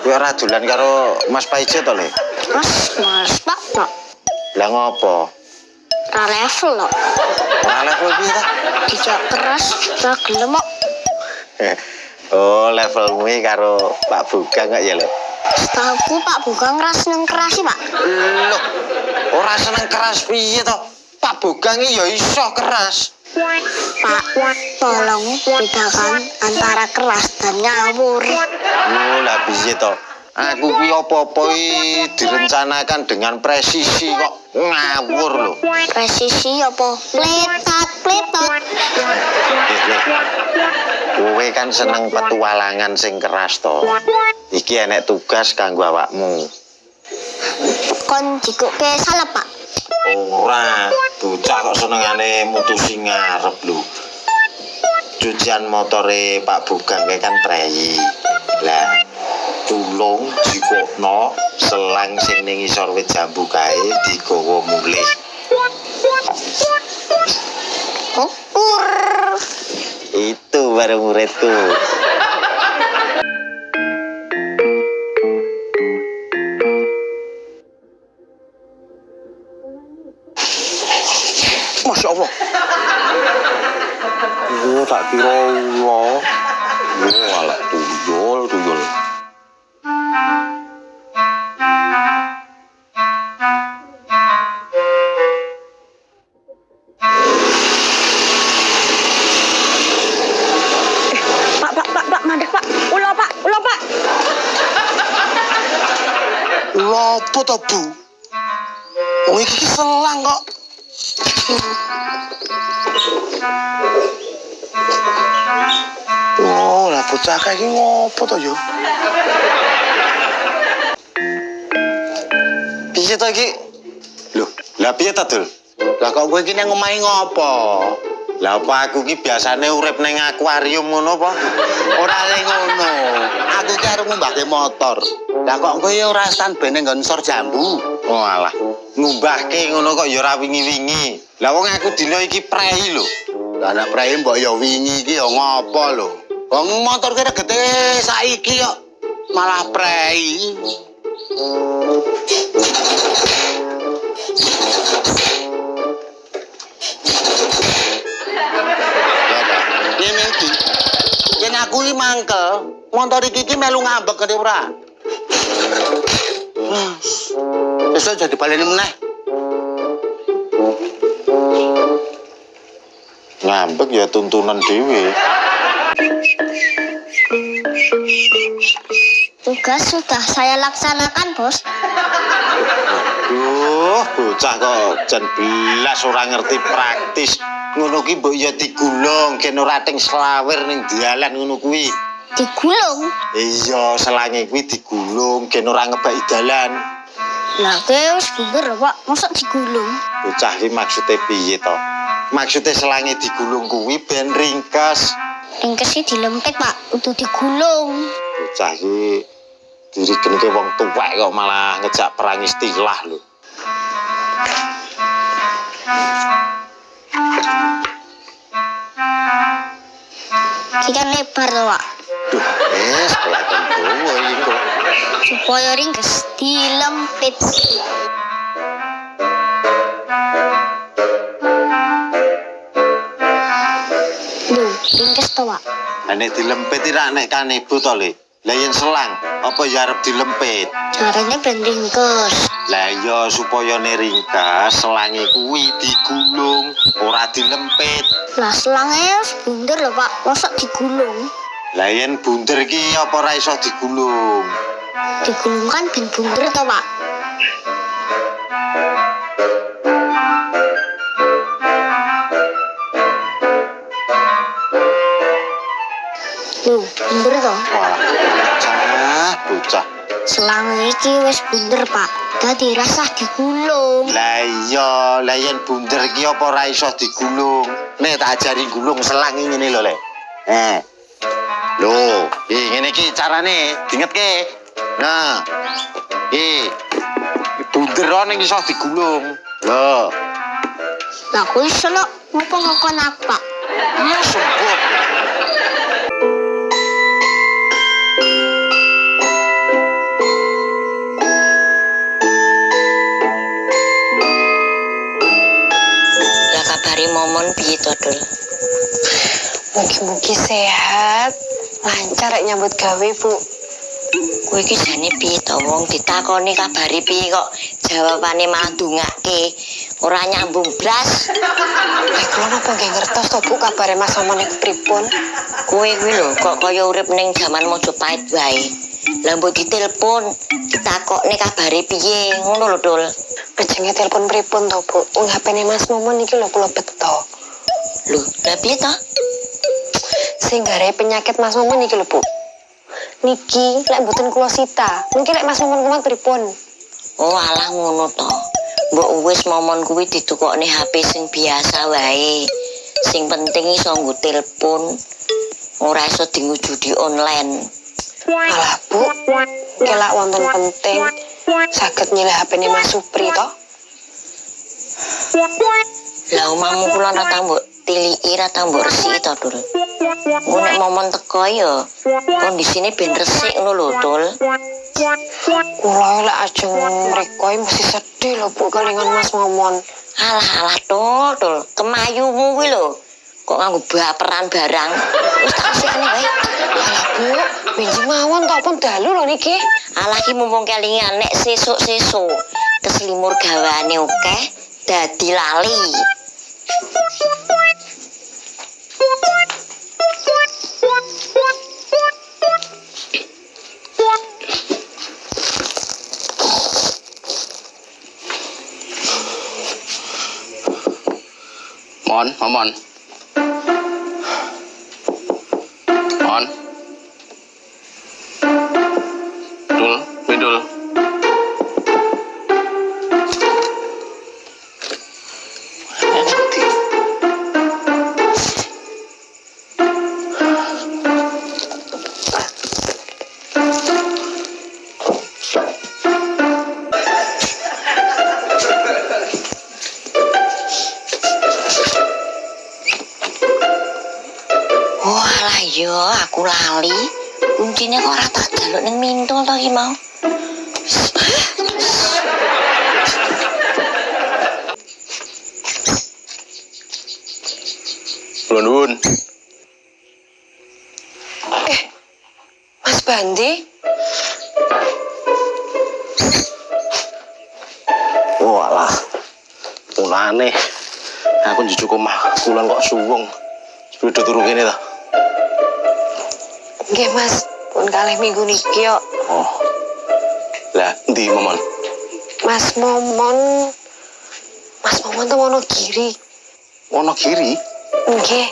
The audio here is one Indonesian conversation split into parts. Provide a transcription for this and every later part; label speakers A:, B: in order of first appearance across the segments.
A: Kowe ora dolan karo Mas Paijo to, Le?
B: Mas Pak, Pak.
A: Lah ngopo?
B: Ra level lho.
A: Ora level piye ta?
B: Dijak keras, ra gelem kok.
A: Oh, levelmu karo Pak Bugang kok ya, Le?
B: Setauku Pak Bugang ra seneng keras sih, Pak.
A: Loh, ora seneng keras piye to? Pak Bugang ya iso keras.
B: Pak, tolong bedakan antara keras dan ngawur.
A: Oh, lah piye to? Aku ki apa-apa direncanakan dengan presisi kok ngawur lho.
B: Presisi apa? Pletot.
A: Kowe kan seneng petualangan sing keras to. Iki enek tugas kanggo awakmu.
B: Kon jikuke salep, Pak.
A: Ora, bocah kok senengane mutusi ngarep lho. Cucian motore Pak Bugang kan prei. Lah, tulung jikokno selang sing ning isor wit jambu kae digawa mulih.
B: Ukur.
A: Itu baru muridku. Masya Allah. Oh, tak kira Allah. Oh, alah tuyul.
B: Pak, mandek, Pak. Ulo, Pak.
A: Lopo to, Bu? Oh, iki selang kok. Oh, lah bocah kae iki ngopo to yo? Piye to iki? Loh, lah piye to, Dul? Lah kok kowe iki nang omahe ngopo? Lah apa aku ki biasane urip ning akuarium ngono apa? Ora ning ngono. Aku ki arep ngumbahke motor. Lah kok kowe ora standby ning nggon sor jambu? Oh alah, ngumbahke ngono kok ya ora wingi-wingi. Lah wong aku dina iki prei lho. Lah anak prei mbok ya wingi iki ya ngopo lho. Wong motor ki regete saiki kok malah prei. Ngene iki. Yen aku iki mangkel, motor iki melu ngambek kene ora. Besok jadi baleni meneh. Ngambek ya tuntunan dhewe.
B: Tugas sudah saya laksanakan, Bos.
A: Bocah kok jan belas ora ngerti praktis. Ngono ki mbok ya digulung, gen ora ting slawer ning dalan ngono kuwi.
B: Digulung.
A: Iya, selange kuwi digulung, gen ora ngebaki dalan.
B: Lah, kowe wis bunder, Pak. Mosok digulung?
A: Bocah iki maksude piye to? Maksude selange digulung kuwi ben ringkes.
B: Ringkes iki dilempit, Pak. Kudu digulung.
A: Bocah iki dirigenke wong tuwek kok malah ngejak perang istilah lho.
B: Iki kan lebar to, Pak.
A: Duh, kelihatan dawa iki kok.
B: Supaya ringkes dilempit. Duh, ringkes to, Pak.
A: Lah nek dilempit iki rak nek kanebu to, Le. Lah yen selang, apa ya arep dilempit?
B: Caranya ben ringkes.
A: Lah iya supaya ringkas, selange kuwi digulung, ora dilempit.
B: Lah selange wis bunder lho, Pak. Mosok digulung?
A: Lah yen bunder ki apa ora iso digulung?
B: Digulung kan ben bunder to, Pak. Loh, bunder to?
A: Wah, bocah.
B: Selang iki wis bunder, Pak. Dadi rasah digulung.
A: Lah iya, lah yen bunder ki apa ora iso digulung? Nek tak ajari gulung selang ngene lho, Le. Lho, ngene iki carane, diingetke. Nah. Bunder ning iso digulung. Lho.
B: Lah kuwi selok ngopo ngokon aku, Pak?
A: Ya sebut.
C: piye to, Dul?
D: Mugi-mugi sehat, lancar rek nyambut gawe, Bu.
C: Kowe iki jane piye to wong ditakoni kabari piye kok jawabane malah ndongake. Ora nyambung blas.
D: Kula napa nggih ngertos to, Bu, kabare Mas Momon iku pripun?
C: Kowe kuwi lho kok kaya urip ning jaman Mojopahit wae. Lah mbok ditelepon, ditakokne kabare piye, ngono lho, Dul.
D: Kejenge telepon pripun to, Bu? Wong HP-ne Mas Momon iki lho kula beto.
C: Lho, lah piye to?
D: Sing gare penyakit Mas Momon iki lho, Bu. Niki lek mboten kula sita, mungkin lek Mas Momon kumat pripun?
C: Oh, alah ngono to. Mbok wis momon kuwi ditukokne HP sing biasa wae. Sing penting iso nggo telepon. Ora iso diwujudi online.
D: Alah, Bu. Kelak wonten penting saged nyilih HP-ne Mas Supri to.
C: Lah omahmu kula ora tau mbok tiliki ra tau mbok resiki to, Dul. Nek momon teko ya kondisine ben resik ngono lho, Dul.
D: Kula lek ajeng mriko mesti sedih lho, Bu, kelingan Mas Momon.
C: Alah Dul, kemayumu kuwi lho. Kok nganggo baperan barang. Wis tak sikane wae.
D: Alah, Bu, benjing mawon to pun dalu lho niki.
C: Alah ki mumpung kelingan nek sesuk-sesuk keselimur gawane akeh dadi lali.
E: Momon. Dul.
C: Walah yo aku lali. Kuncine kok ora tak jaluk ning mintul to iki mau.
E: Kula nuwun.
D: Mas Bandi,
E: Walah. Mulane aku njujuk omah kulon kok suwung. Sepeda turu kene ta.
D: nggih Mas, pun kalih minggu niki yo.
E: Oh. Lah, endi Momon?
D: Mas Momon to Wonogiri.
E: Wonogiri?
D: Nggih.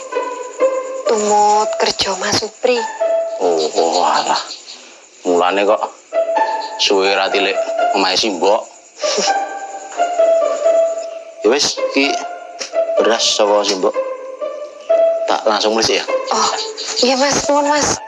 D: Tumut kerja Mas Supri.
E: Oh, alah. Mulane kok suwe ra tilik omahe Simbok. Ya wis, iki beras saka Simbok. Tak langsung mlis ya.
D: Oh, iya Mas, nuwun Mas.